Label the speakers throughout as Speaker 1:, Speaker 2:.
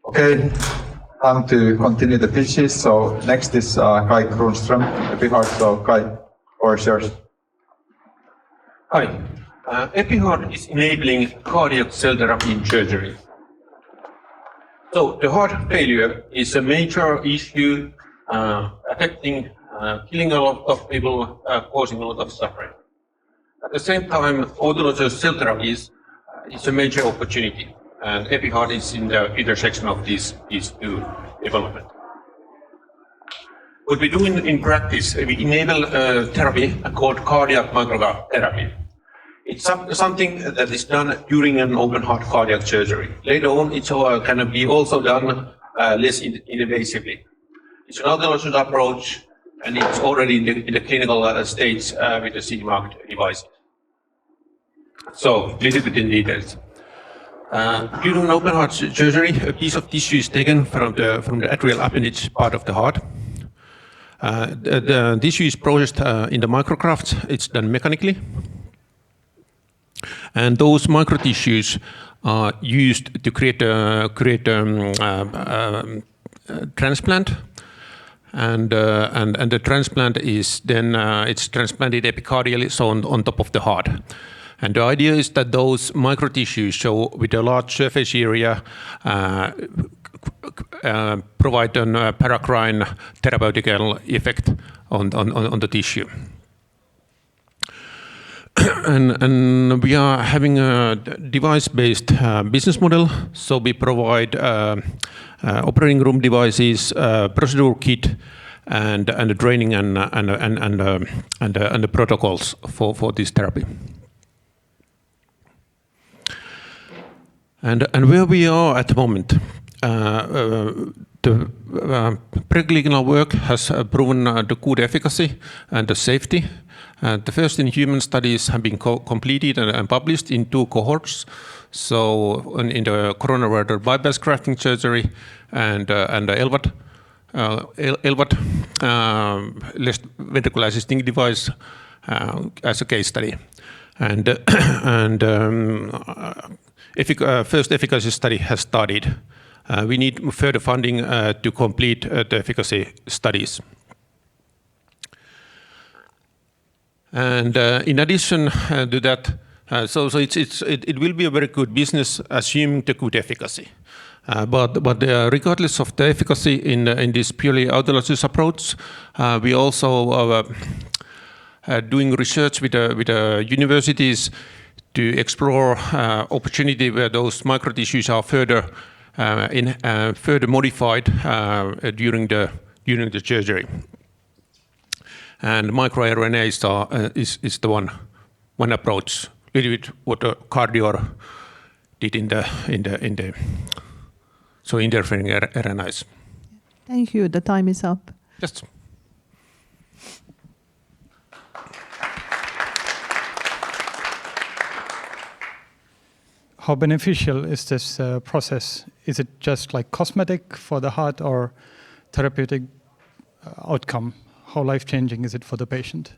Speaker 1: Okay, time to continue the pitches. So next is Kai Kronström, EpiHeart. So Kai, or is yours?
Speaker 2: Hi. EpiHeart is enabling cardiac cell therapy in surgery. So the heart failure is a major issue affecting, killing a lot of people, causing a lot of suffering. At the same time, autologous cell therapies is a major opportunity, and EpiHeart is in the intersection of these two developments. What we do in practice, we enable therapy called cardiac micrograph therapy. It's something that is done during an open heart cardiac surgery. Later on, it can be also done less invasively. It's an autologous approach, and it's already in the clinical stage with the CE marked devices. So, a little bit in details. During an open heart surgery, a piece of tissue is taken from the atrial appendage part of the heart. The tissue is processed in the micrografts. It's done mechanically. And those microtissues are used to create a transplant, and the transplant is then it's transplanted epicardially, so on top of the heart. And the idea is that those microtissues, so with a large surface area, provide a paracrine therapeutical effect on the tissue. And we are having a device-based business model. So we provide operating room devices, procedure kit, and the training and the protocols for this therapy. And where we are at the moment, the preclinical work has proven the good efficacy and the safety. The first in human studies have been completed and published in 2 cohorts. So in the coronary bypass grafting surgery and the LVAD left ventricular assisting device as a case study. And first efficacy study has started. We need further funding to complete the efficacy studies. And in addition to that, so it will be a very good business, assuming the good efficacy. But regardless of the efficacy in this purely autologous approach, we also doing research with the universities to explore opportunity where those microtissues are further modified during the surgery. And microRNAs is the one approach, a little bit what Cardior did in the so interfering RNAs.
Speaker 3: Thank you. The time is up.
Speaker 2: Yes.
Speaker 4: How beneficial is this process? Is it just like cosmetic for the heart or therapeutic outcome? How life-changing is it for the patient?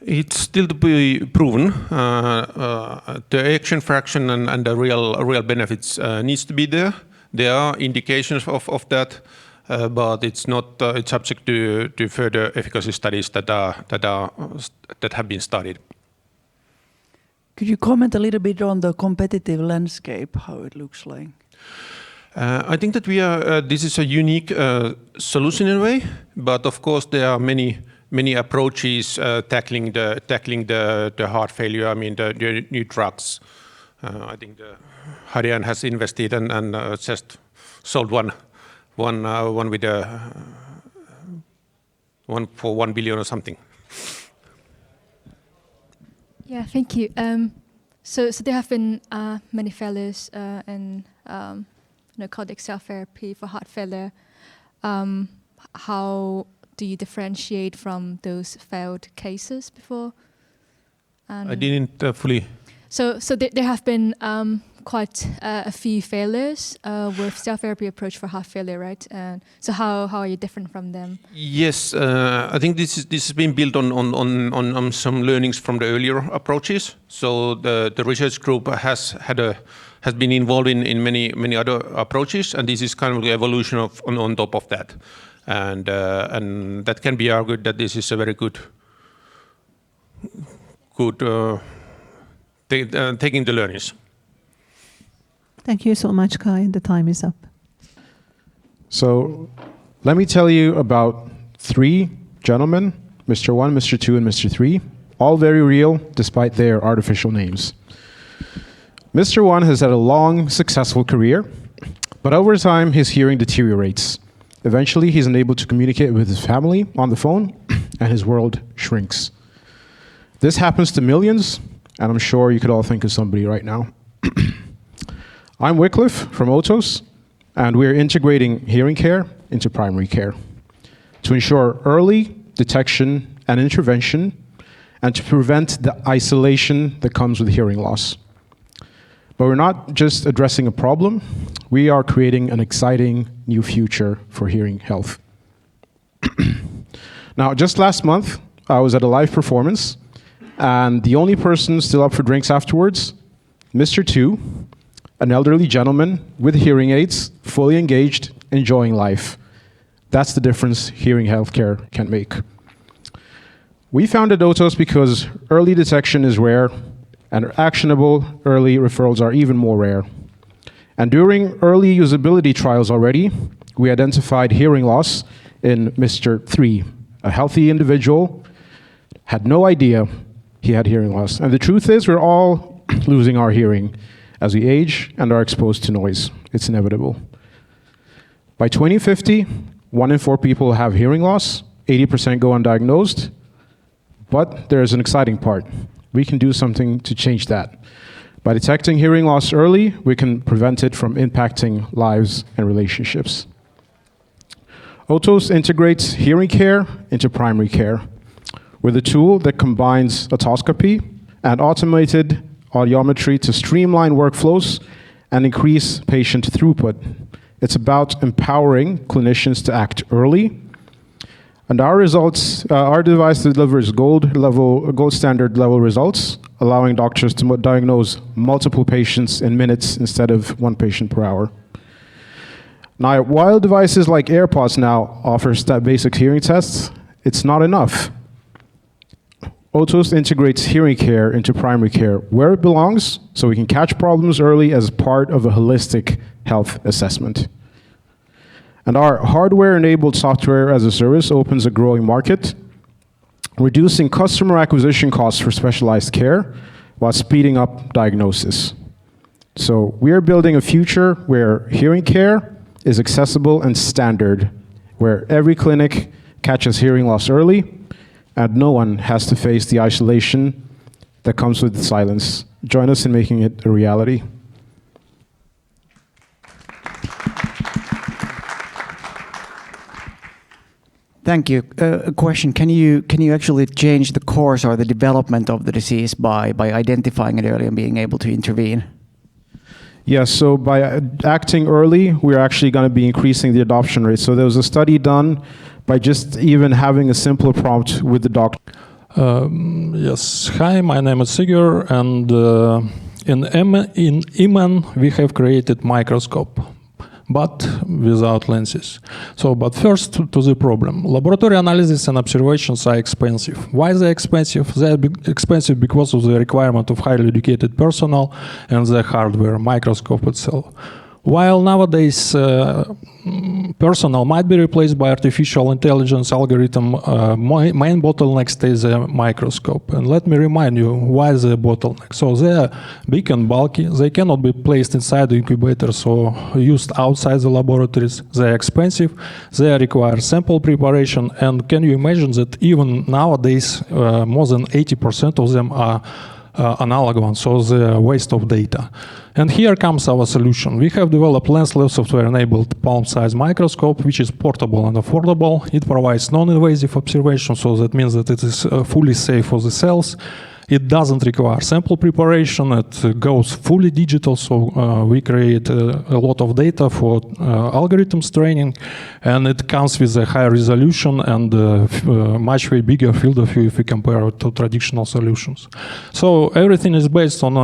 Speaker 2: It's still to be proven. The ejection fraction and the real benefits needs to be there. There are indications of that, but it's not. It's subject to further efficacy studies that have been studied.
Speaker 5: Could you comment a little bit on the competitive landscape, how it looks like?
Speaker 2: I think that this is a unique solution in a way, but of course there are many approaches tackling the heart failure. I mean the new drugs. I think Harian has invested and just sold one with one for 1 billion or something.
Speaker 6: Yeah, thank you. So there have been many failures in cardiac cell therapy for heart failure. How do you differentiate from those failed cases before?
Speaker 2: I didn't fully.
Speaker 6: So there have been quite a few failures with cell therapy approach for heart failure, right? And so how are you different from them?
Speaker 2: Yes, I think this has been built on some learnings from the earlier approaches. So the research group has been involved in many other approaches, and this is kind of the evolution of on top of that, and that can be argued that this is a very good taking the learnings.
Speaker 3: Thank you so much, Kai. The time is up.
Speaker 7: So let me tell you about 3 gentlemen, Mr. 1, Mr. 2, and Mr. 3, all very real despite their artificial names. Mr. 1 has had a long, successful career, but over time his hearing deteriorates. Eventually he's unable to communicate with his family on the phone and his world shrinks. This happens to millions, and I'm sure you could all think of somebody right now. I'm Wycliffe from Otos, and we're integrating hearing care into primary care to ensure early detection and intervention and to prevent the isolation that comes with hearing loss. But we're not just addressing a problem, we are creating an exciting new future for hearing health. Now, just last month, I was at a live performance, and the only person still up for drinks afterwards, Mr. 2, an elderly gentleman with hearing aids, fully engaged, enjoying life. That's the difference hearing healthcare can make. We founded Otos because early detection is rare, and actionable early referrals are even more rare. And during early usability trials already, we identified hearing loss in Mr. 3, a healthy individual, had no idea he had hearing loss. And the truth is, we're all losing our hearing as we age and are exposed to noise. It's inevitable. By 2050, 1 in 4 people have hearing loss, 80% go undiagnosed, but there's an exciting part. We can do something to change that. By detecting hearing loss early, we can prevent it from impacting lives and relationships. Otos integrates hearing care into primary care with a tool that combines otoscopy and automated audiometry to streamline workflows and increase patient throughput. It's about empowering clinicians to act early. And our results, our device delivers gold standard level results, allowing doctors to diagnose multiple patients in minutes instead of 1 patient per hour. Now, while devices like AirPods now offer basic hearing tests, it's not enough. Otos integrates hearing care into primary care where it belongs, so we can catch problems early as part of a holistic health assessment. And our hardware-enabled software as a service opens a growing market, reducing customer acquisition costs for specialized care while speeding up diagnosis. So we are building a future where hearing care is accessible and standard, where every clinic catches hearing loss early, and no one has to face the isolation that comes with silence. Join us in making it a reality.
Speaker 5: Thank you. A question: Can you actually change the course or the development of the disease by identifying it early and being able to intervene?
Speaker 7: Yes, so by acting early, we're actually going to be increasing the adoption rate. So there was a study done by just even having a simple prompt with the doctor.
Speaker 8: Yes, hi, my name is Sigurd, and in Iman we have created microscope, but without lenses. So, but first to the problem. Laboratory analysis and observations are expensive. Why they expensive? They are expensive because of the requirement of highly educated personnel and the hardware, microscope itself. While nowadays personnel might be replaced by artificial intelligence algorithm, main bottleneck stays the microscope. And let me remind you why the bottleneck. So they are big and bulky. They cannot be placed inside the incubators or used outside the laboratories. They are expensive. They require sample preparation. And can you imagine that even nowadays, more than 80% of them are analog ones, so the waste of data. And here comes our solution. We have developed lensless software-enabled palm-sized microscope, which is portable and affordable. It provides non-invasive observation, so that means that it is fully safe for the cells. It doesn't require sample preparation. It goes fully digital, so we create a lot of data for algorithms training, and it comes with a high resolution and much way bigger field of view if we compare it to traditional solutions. So everything is based on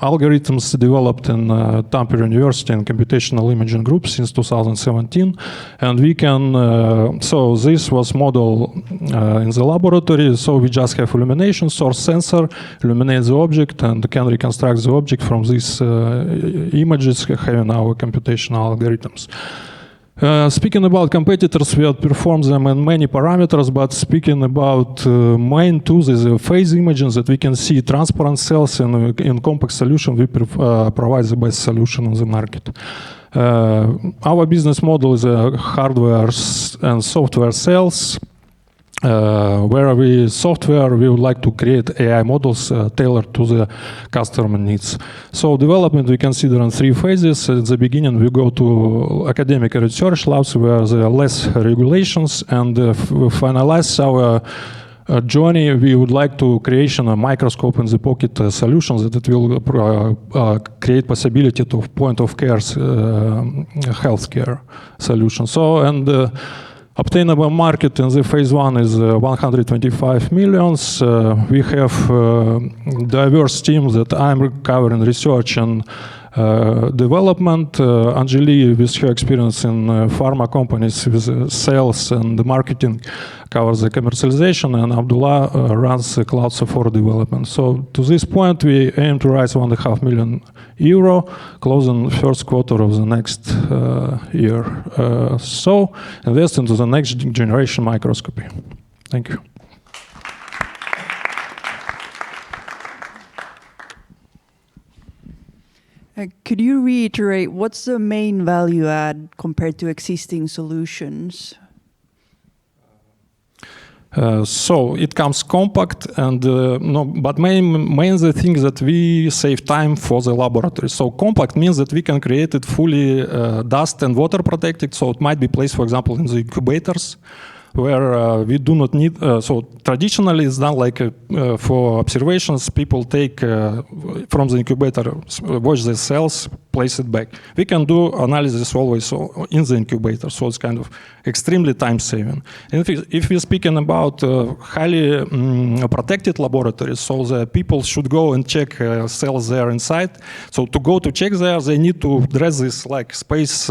Speaker 8: algorithms developed in Tampere University and Computational Imaging Group since 2017, and we can. So this was model in the laboratory. So we just have illumination source sensor, illuminate the object, and can reconstruct the object from these images having our computational algorithms. Speaking about competitors, we outperform them in many parameters, but speaking about main tools is a phase imaging that we can see transparent cells in compact solution. We provide the best solution on the market. Our business model is hardware and software sales. Where we would like to create AI models tailored to the customer needs. So development we consider in 3 phases. At the beginning we go to academic research labs where there are less regulations, and we finalize our journey. We would like to create a microscope in the pocket solutions that it will create possibility to point of care healthcare solution. So obtainable market in the phase 1 is 125 millions. We have diverse teams that I'm covering research and development. Anjali, with her experience in pharma companies with sales and marketing, covers the commercialization, and Abdullah runs the cloud software development. So to this point, we aim to raise €1.5 million, closing first quarter of the next year. So invest into the next generation microscopy. Thank you.
Speaker 9: Could you reiterate what's the main value add compared to existing solutions?
Speaker 8: So it comes compact, and but main the thing that we save time for the laboratory. So compact means that we can create it fully dust and water protected. So it might be placed, for example, in the incubators, where we do not need. So traditionally, it's done like for observations. People take from the incubator, watch the cells, place it back. We can do analysis always in the incubator, so it's kind of extremely time saving. And if we're speaking about highly protected laboratories, so the people should go and check cells there inside. So to go to check there, they need to dress this like space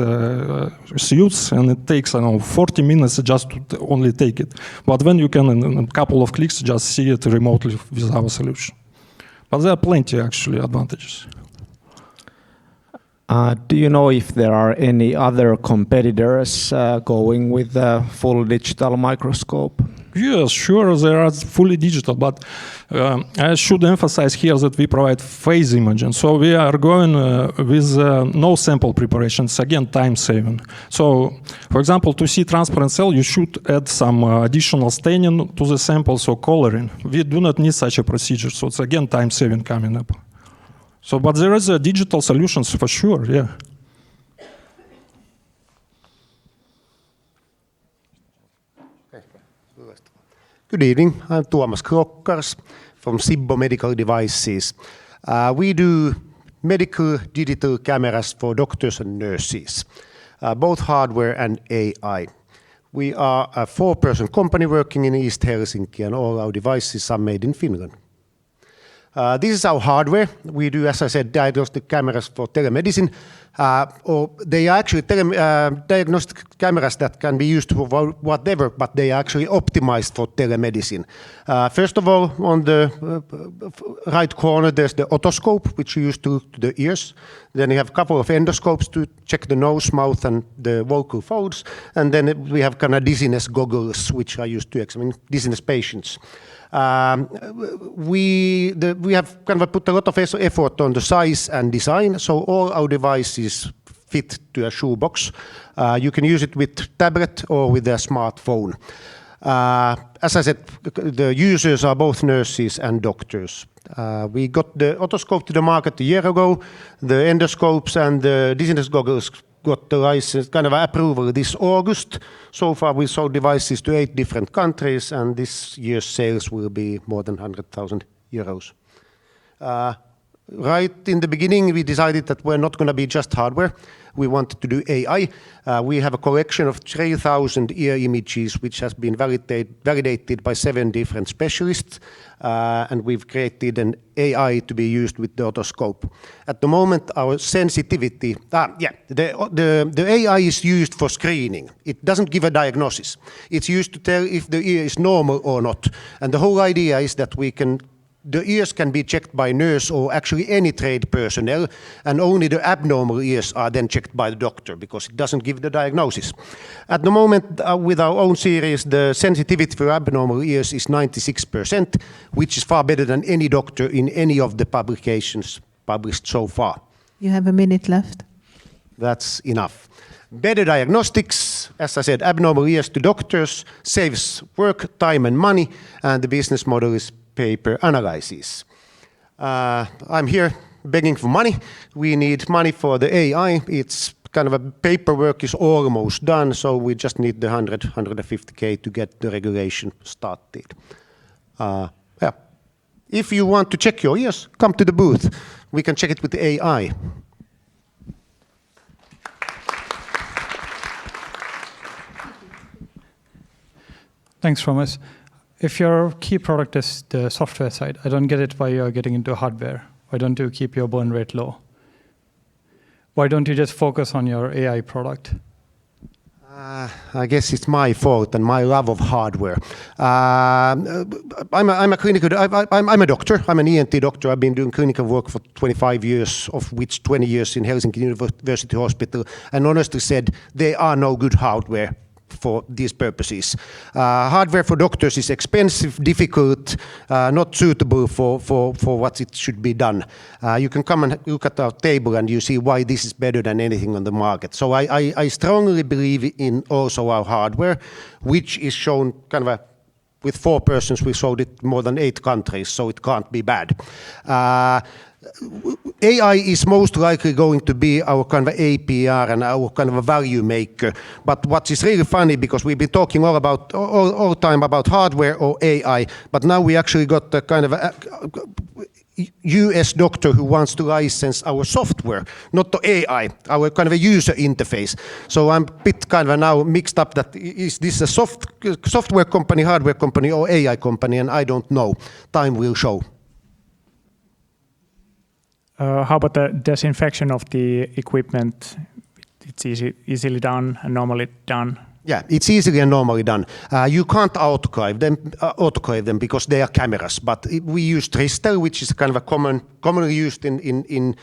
Speaker 8: suits, and it takes 40 minutes just to only take it. But when you can, in a couple of clicks, just see it remotely with our solution. But there are plenty actually advantages.
Speaker 10: Do you know if there are any other competitors going with a full digital microscope?
Speaker 8: Yes, sure, they are fully digital, but I should emphasize here that we provide phase imaging. So we are going with no sample preparations, again, time saving. So, for example, to see transparent cell, you should add some additional staining to the sample, so coloring. We do not need such a procedure, so it's again time saving coming up. So, but there is a digital solutions for sure, yeah.
Speaker 11: Good evening, I'm Tuomas Krokkars from Sibbo Medical Devices. We do medical digital cameras for doctors and nurses, both hardware and AI. We are a 4-person company working in East Helsinki, and all our devices are made in Finland. This is our hardware. We do, as I said, diagnostic cameras for telemedicine. Or they are actually diagnostic cameras that can be used for whatever, but they are actually optimized for telemedicine. First of all, on the right corner, there's the otoscope, which you use to look to the ears. Then you have a couple of endoscopes to check the nose, mouth, and the vocal folds. And then we have kind of dizziness goggles, which are used to examine dizziness patients. We have kind of put a lot of effort on the size and design, so all our devices fit to a shoebox. You can use it with tablet or with a smartphone. As I said, the users are both nurses and doctors. We got the otoscope to the market a year ago. The endoscopes and the dizziness goggles got the license, kind of approval this August. So far we sold devices to 8 different countries, and this year's sales will be more than €100,000. euros. Right in the beginning, we decided that we're not going to be just hardware. We wanted to do AI. We have a collection of 3,000 ear images, which has been validated by 7 different specialists. And we've created an AI to be used with the otoscope. At the moment, our sensitivity, the AI is used for screening. It doesn't give a diagnosis. It's used to tell if the ear is normal or not. And the whole idea is that the ears can be checked by nurse or actually any trade personnel, and only the abnormal ears are then checked by the doctor because it doesn't give the diagnosis. At the moment, with our own series, the sensitivity for abnormal ears is 96%, which is far better than any doctor in any of the publications published so far.
Speaker 3: You have a minute left.
Speaker 11: That's enough. Better diagnostics, as I said, abnormal ears to doctors, saves work, time and money, and the business model is paper analysis. I'm here begging for money. We need money for the AI. It's kind of a paperwork is almost done, so we just need the 150K to get the regulation started. If you want to check your ears, come to the booth. We can check it with the AI.
Speaker 4: Thanks, Thomas. If your key product is the software side, I don't get it why you're getting into hardware. Why don't you keep your burn rate low? Why don't you just focus on your AI product?
Speaker 11: I guess it's my fault and my love of hardware. I'm a doctor. I'm an ENT doctor. I've been doing clinical work for 25 years, of which 20 years in Helsinki University Hospital. And honestly said, there are no good hardware for these purposes. Hardware for doctors is expensive, difficult, not suitable for what it should be done. You can come and look at our table and you see why this is better than anything on the market. So I strongly believe in also our hardware, which is shown kind of with 4 persons, we sold it more than 8 countries, so it can't be bad. AI is most likely going to be our kind of APR and our kind of a value maker. But what is really funny, because we've been talking all the time about hardware or AI, but now we actually got the kind of a US doctor who wants to license our software, not the AI, our kind of a user interface. So I'm a bit kind of now mixed up that is this a software company, hardware company, or AI company, and I don't know. Time will show.
Speaker 12: How about the disinfection of the equipment? It's easily done and normally done.
Speaker 11: Yeah, it's easily and normally done. You can't autoclave them because they are cameras. But we use Tristel, which is kind of a commonly used in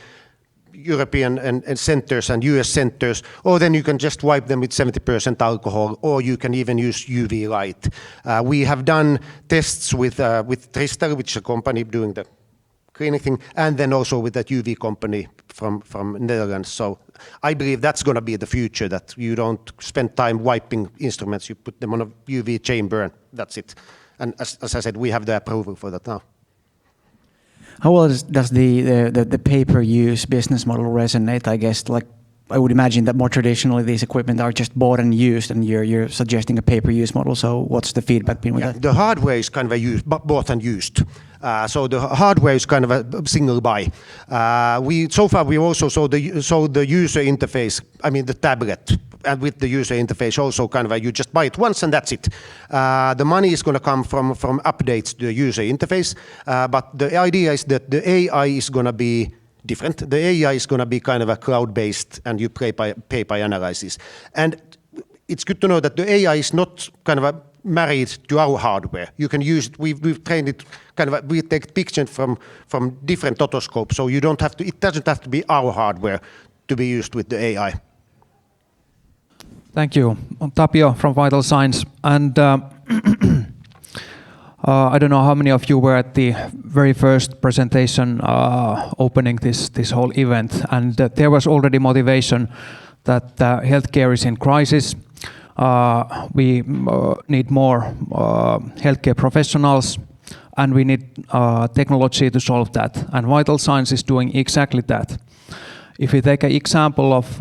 Speaker 11: European and centers and US centers. Or then you can just wipe them with 70% alcohol, or you can even use UV light. We have done tests with Tristel, which is a company doing the cleaning thing, and then also with that UV company from Netherlands. So I believe that's going to be the future, that you don't spend time wiping instruments, you put them on a UV chamber and that's it. And as I said, we have the approval for that now.
Speaker 5: How well does the pay-per-use business model resonate? I guess, like, I would imagine that more traditionally these equipment are just bought and used, and you're suggesting a pay-per-use model. So what's the feedback been with that?
Speaker 11: The hardware is kind of bought and used. So the hardware is kind of a single buy. So far we also sold the user interface. I mean the tablet, and with the user interface also kind of you just buy it once and that's it. The money is going to come from updates to the user interface. But the idea is that the AI is going to be different. The AI is going to be kind of a cloud-based, and you pay by analysis. And it's good to know that the AI is not kind of married to our hardware. You can use it. We've trained it kind of. We take pictures from different otoscopes, so you don't have to. It doesn't have to be our hardware to be used with the AI.
Speaker 13: Thank you, Tapio from Vital Signs, and. I don't know how many of you were at the very first presentation opening this whole event, and there was already motivation that healthcare is in crisis. We need more healthcare professionals, and we need technology to solve that. And Vital Signs is doing exactly that. If we take an example of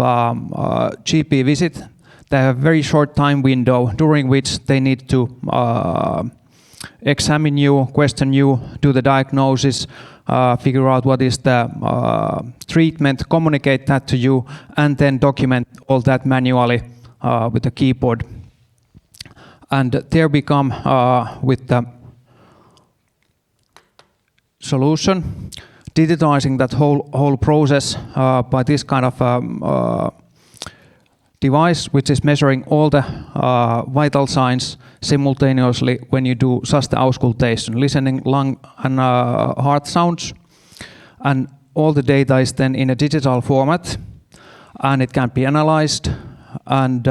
Speaker 13: GP visit, they have a very short time window during which they need to examine you, question you, do the diagnosis, figure out what is the treatment, communicate that to you, and then document all that manually with the keyboard. And there we come with the solution, digitizing that whole process by this kind of device, which is measuring all the vital signs simultaneously when you do just the auscultation, listening lung and heart sounds. And all the data is then in a digital format, and it can be analyzed. And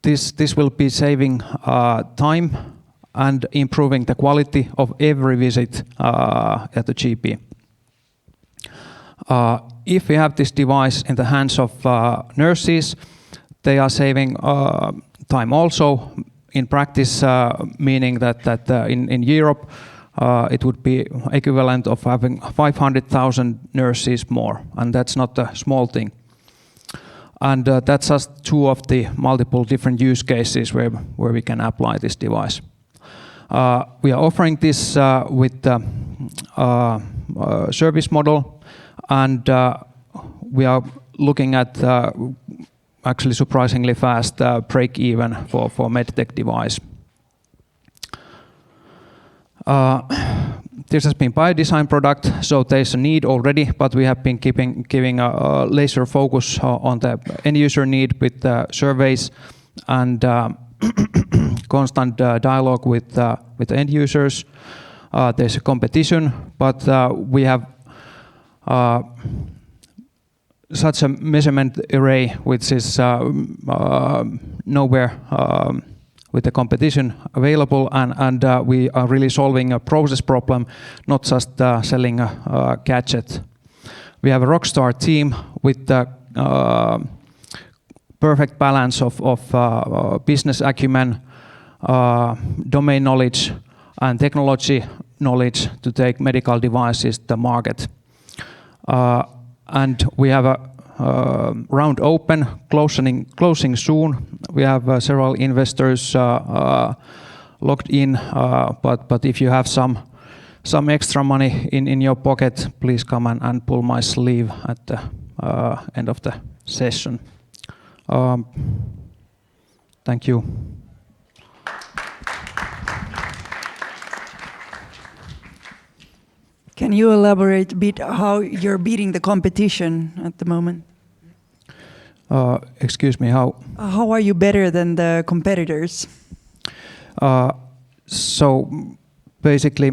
Speaker 13: this will be saving time and improving the quality of every visit at the GP. If we have this device in the hands of nurses, they are saving time also. In practice, meaning that in Europe, it would be equivalent of having 500,000 nurses more, and that's not a small thing. And that's just two of the multiple different use cases where we can apply this device. We are offering this with the service model, and we are looking at actually surprisingly fast break-even for MedTech device. This has been by design product, so there's a need already, but we have been giving a laser focus on the end user need with the surveys and constant dialogue with the end users. There's a competition, but we have such a measurement array which is nowhere with the competition available, and we are really solving a process problem, not just selling a gadget. We have a rockstar team with the perfect balance of business acumen, domain knowledge, and technology knowledge to take medical devices to the market. And we have a round open, closing soon. We have several investors locked in, but if you have some extra money in your pocket, please come and pull my sleeve at the end of the session. Thank you.
Speaker 9: Can you elaborate a bit how you're beating the competition at the moment?
Speaker 13: Excuse me, how?
Speaker 9: How are you better than the competitors?
Speaker 13: So basically,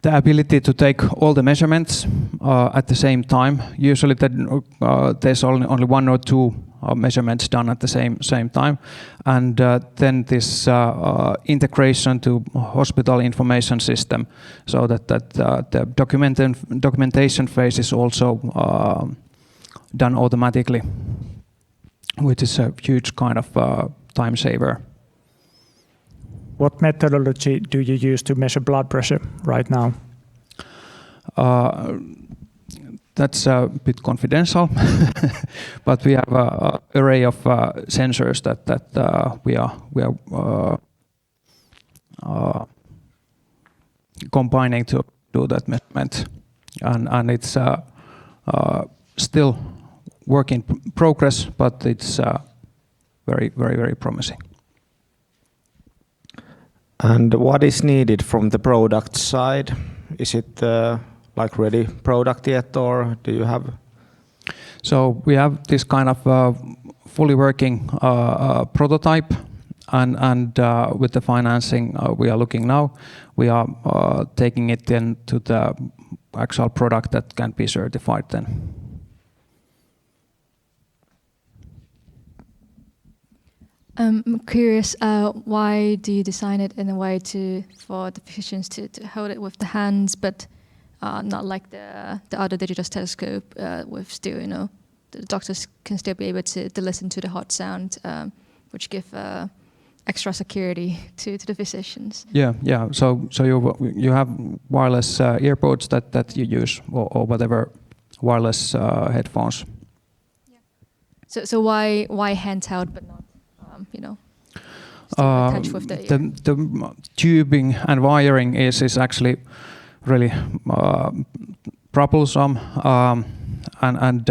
Speaker 13: the ability to take all the measurements at the same time. Usually there's only one or two measurements done at the same time, and then this integration to hospital information system, so that the documentation phase is also done automatically, which is a huge kind of time saver.
Speaker 12: What methodology do you use to measure blood pressure right now?
Speaker 13: That's a bit confidential, but we have an array of sensors that we are combining to do that measurement, and it's still work in progress, but it's very, very, very promising.
Speaker 10: And what is needed from the product side? Is it like ready product yet, or do you have?
Speaker 13: So we have this kind of fully working prototype, and with the financing we are looking now, we are taking it into the actual product that can be certified then.
Speaker 6: I'm curious, why do you design it in a way for the physicians to hold it with the hands, but not like the other digital stethoscope with still, the doctors can still be able to listen to the heart sound, which give extra security to the physicians.
Speaker 13: Yeah. So you have wireless earbuds that you use, or whatever wireless headphones.
Speaker 6: Yeah. So why handheld but not still attached with the ear?
Speaker 13: The tubing and wiring is actually really troublesome, and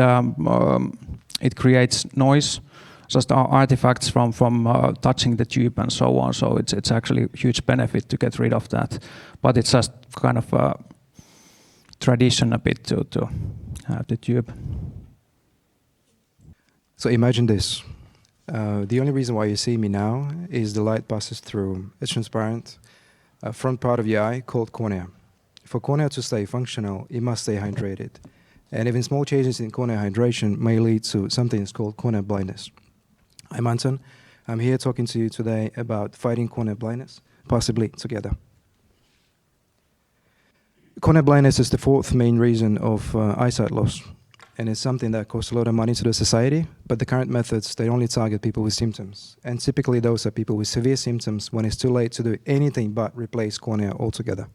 Speaker 13: it creates noise, just artifacts from touching the tube and so on. So it's actually a huge benefit to get rid of that, but it's just kind of a tradition a bit to have the tube.
Speaker 14: So imagine this. The only reason why you see me now is the light passes through a transparent front part of your eye called cornea. For cornea to stay functional, it must stay hydrated. And even small changes in cornea hydration may lead to something that's called cornea blindness. I'm Anton. I'm here talking to you today about fighting cornea blindness, possibly together. Cornea blindness is the fourth main reason of eyesight loss. And it's something that costs a lot of money to the society, but the current methods, they only target people with symptoms. And typically those are people with severe symptoms when it's too late to do anything but replace cornea altogether.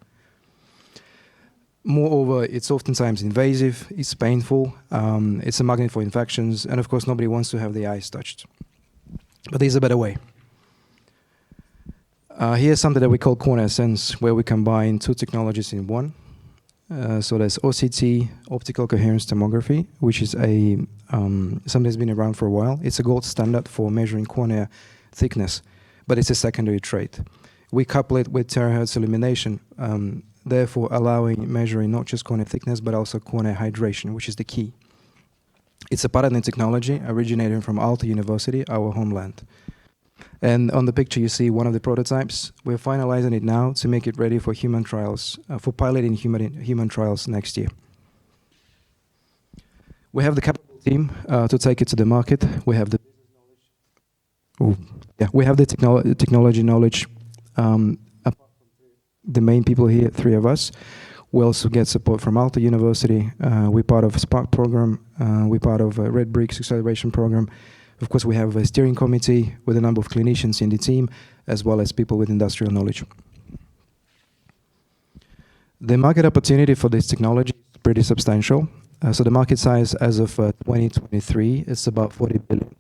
Speaker 14: Moreover, it's oftentimes invasive, it's painful, it's a magnet for infections, and of course nobody wants to have the eyes touched. But there's a better way. Here's something that we call Cornea Sense, where we combine two technologies in one. So there's OCT, optical coherence tomography, which is something that's been around for a while. It's a gold standard for measuring cornea thickness, but it's a secondary trait. We couple it with terahertz illumination, therefore allowing measuring not just cornea thickness, but also cornea hydration, which is the key. It's a patented technology originating from Aalto University, our homeland. And on the picture you see one of the prototypes. We're finalizing it now to make it ready for human trials, for piloting human trials next year. We have the capital team to take it to the market. We have the technology knowledge. The main people here, three of us. We also get support from Aalto University. We're part of a Spark program. We're part of a Red Bricks acceleration program. Of course, we have a steering committee with a number of clinicians in the team, as well as people with industrial knowledge. The market opportunity for this technology is pretty substantial. So the market size as of 2023 is about 40 billion.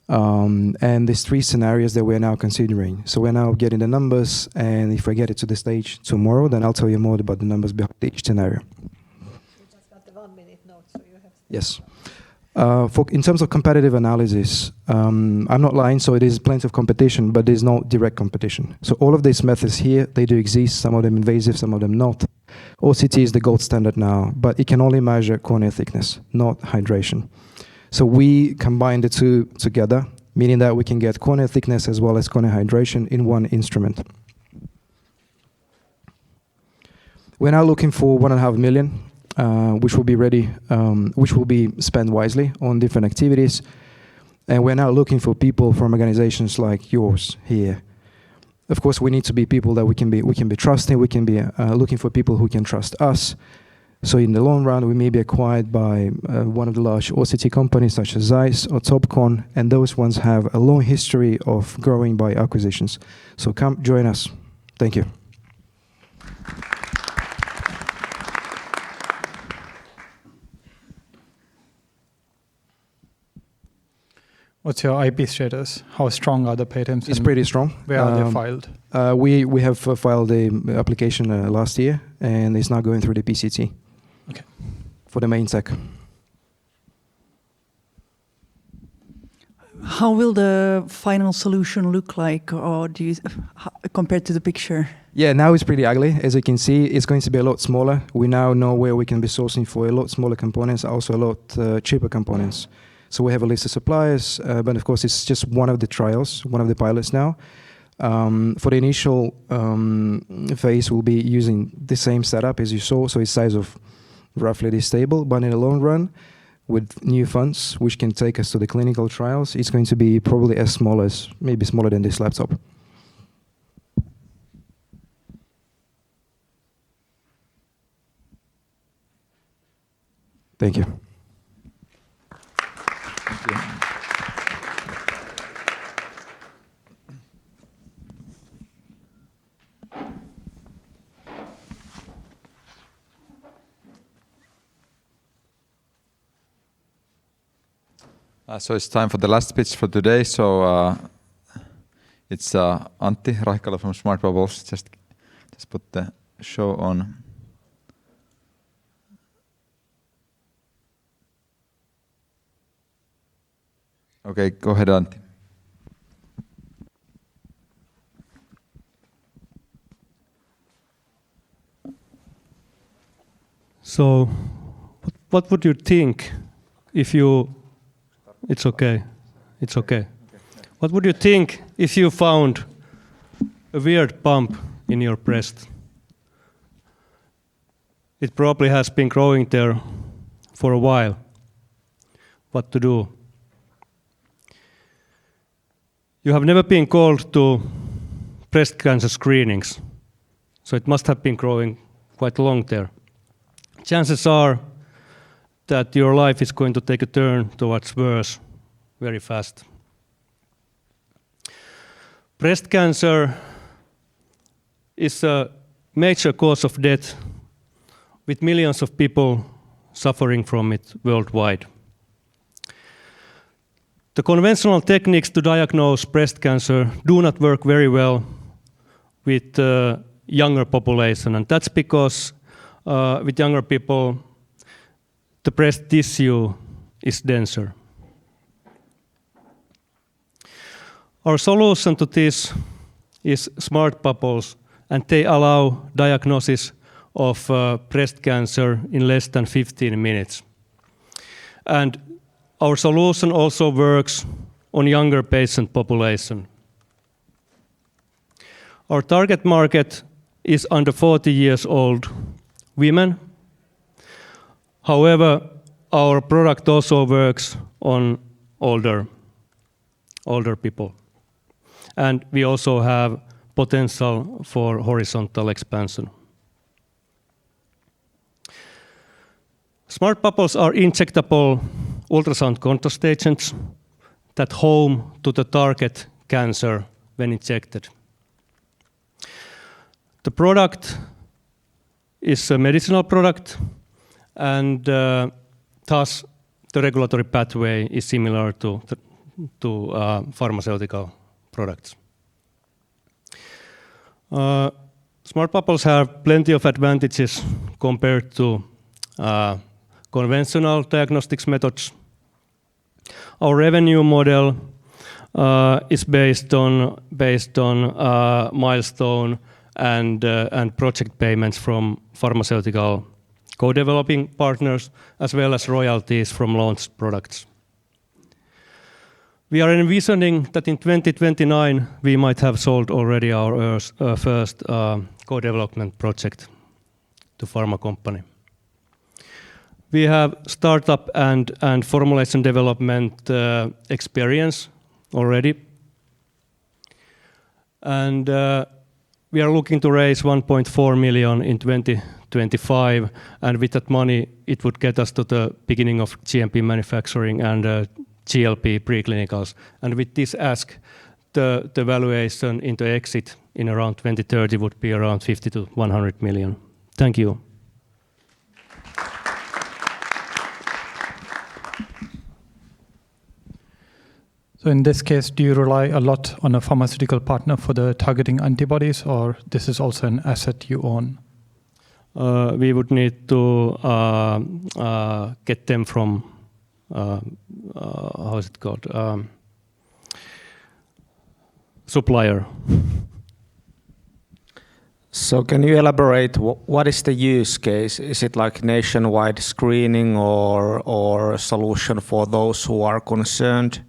Speaker 14: And there's three scenarios that we're now considering. So we're now getting the numbers, and if I get it to the stage tomorrow, then I'll tell you more about the numbers behind each scenario.
Speaker 3: You just got the 1 minute note, so you have...
Speaker 14: Yes. In terms of competitive analysis, I'm not lying, so it is plenty of competition, but there's no direct competition. So all of these methods here, they do exist, some of them invasive, some of them not. OCT is the gold standard now, but it can only measure cornea thickness, not hydration. So we combine the two together, meaning that we can get cornea thickness as well as cornea hydration in one instrument. We're now looking for 1.5 million. Which will be ready, which will be spent wisely on different activities. And we're now looking for people from organizations like yours here. Of course, we need to be people that we can be trusting. We can be looking for people who can trust us. So in the long run, we may be acquired by one of the large OCT companies such as Zeiss or Topcon, and those ones have a long history of growing by acquisitions. So come join us. Thank you.
Speaker 4: What's your IP status? How strong are the patents?
Speaker 14: It's pretty strong.
Speaker 4: Where are they filed?
Speaker 14: We have filed the application last year, and it's now going through the PCT.
Speaker 4: Okay.
Speaker 14: For the main tech.
Speaker 9: How will the final solution look like, or do you compared to the picture?
Speaker 14: Yeah, now it's pretty ugly. As you can see, it's going to be a lot smaller. We now know where we can be sourcing for a lot smaller components, also a lot cheaper components. So we have a list of suppliers, but of course it's just one of the trials, one of the pilots now. For the initial phase, we'll be using the same setup as you saw, so it's size of roughly this table, but in the long run, with new funds, which can take us to the clinical trials, it's going to be probably as small as, maybe smaller than this laptop. Thank you.
Speaker 1: So it's time for the last pitch for today. So it's Antti Rahikala from Smart Bubbles. Just put the show on. Okay, go ahead, Antti.
Speaker 15: So, what would you think if you... It's okay. It's okay. What would you think if you found a weird bump in your breast? It probably has been growing there for a while. What to do? You have never been called to breast cancer screenings, so it must have been growing quite long there. Chances are that your life is going to take a turn towards worse very fast. Breast cancer is a major cause of death, with millions of people suffering from it worldwide. The conventional techniques to diagnose breast cancer do not work very well with the younger population, and that's because with younger people, the breast tissue is denser. Our solution to this is Smart Bubbles, and they allow diagnosis of breast cancer in less than 15 minutes. And our solution also works on younger patient population. Our target market is under 40 years old women. However, our product also works on older people. And we also have potential for horizontal expansion. Smart Bubbles are injectable ultrasound contrast agents that home to the target cancer when injected. The product is a medicinal product, and thus the regulatory pathway is similar to pharmaceutical products. Smart Bubbles have plenty of advantages compared to conventional diagnostics methods. Our revenue model is based on milestone and project payments from pharmaceutical co-developing partners, as well as royalties from launched products. We are envisioning that in 2029 we might have sold already our first co-development project to pharma company. We have startup and formulation development experience already, and we are looking to raise 1.4 million in 2025, and with that money it would get us to the beginning of GMP manufacturing and GLP preclinicals. And with this ask, the valuation into exit in around 2030 would be around 50 to 100 million. Thank you.
Speaker 4: So in this case, do you rely a lot on a pharmaceutical partner for the targeting antibodies, or this is also an asset you own?
Speaker 15: We would need to get them from, how is it called? Supplier.
Speaker 10: So can you elaborate, what is the use case? Is it like nationwide screening or a solution for those who are concerned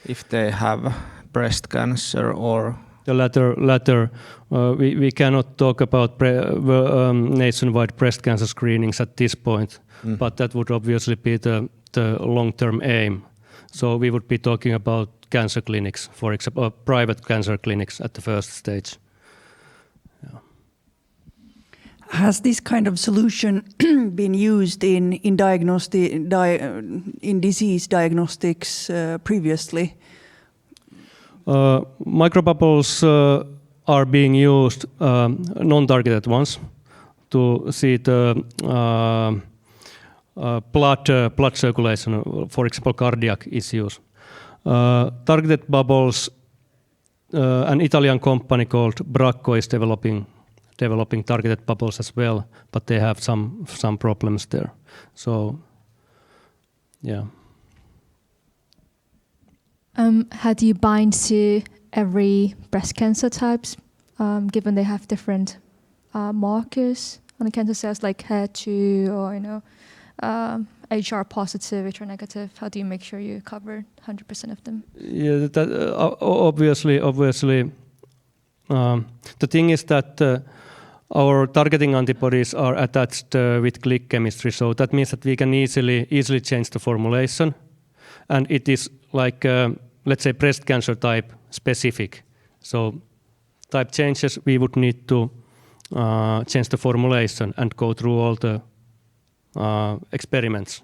Speaker 10: if they have breast cancer, or?
Speaker 15: The latter. We cannot talk about nationwide breast cancer screenings at this point, but that would obviously be the long-term aim. So we would be talking about cancer clinics, for example, private cancer clinics at the first stage. Yeah.
Speaker 9: Has this kind of solution been used in disease diagnostics previously?
Speaker 15: Microbubbles are being used non-targeted ones to see the blood circulation, for example, cardiac issues. Targeted bubbles, an Italian company called Bracco is developing targeted bubbles as well, but they have some problems there. So, yeah.
Speaker 6: How do you bind to every breast cancer types, given they have different markers on the cancer cells, like HER2 or HR positive, HR negative? How do you make sure you cover 100% of them?
Speaker 15: Yeah, obviously. The thing is that our targeting antibodies are attached with click chemistry, so that means that we can easily change the formulation, and it is like let's say breast cancer type specific. So type changes, we would need to change the formulation and go through all the experiments,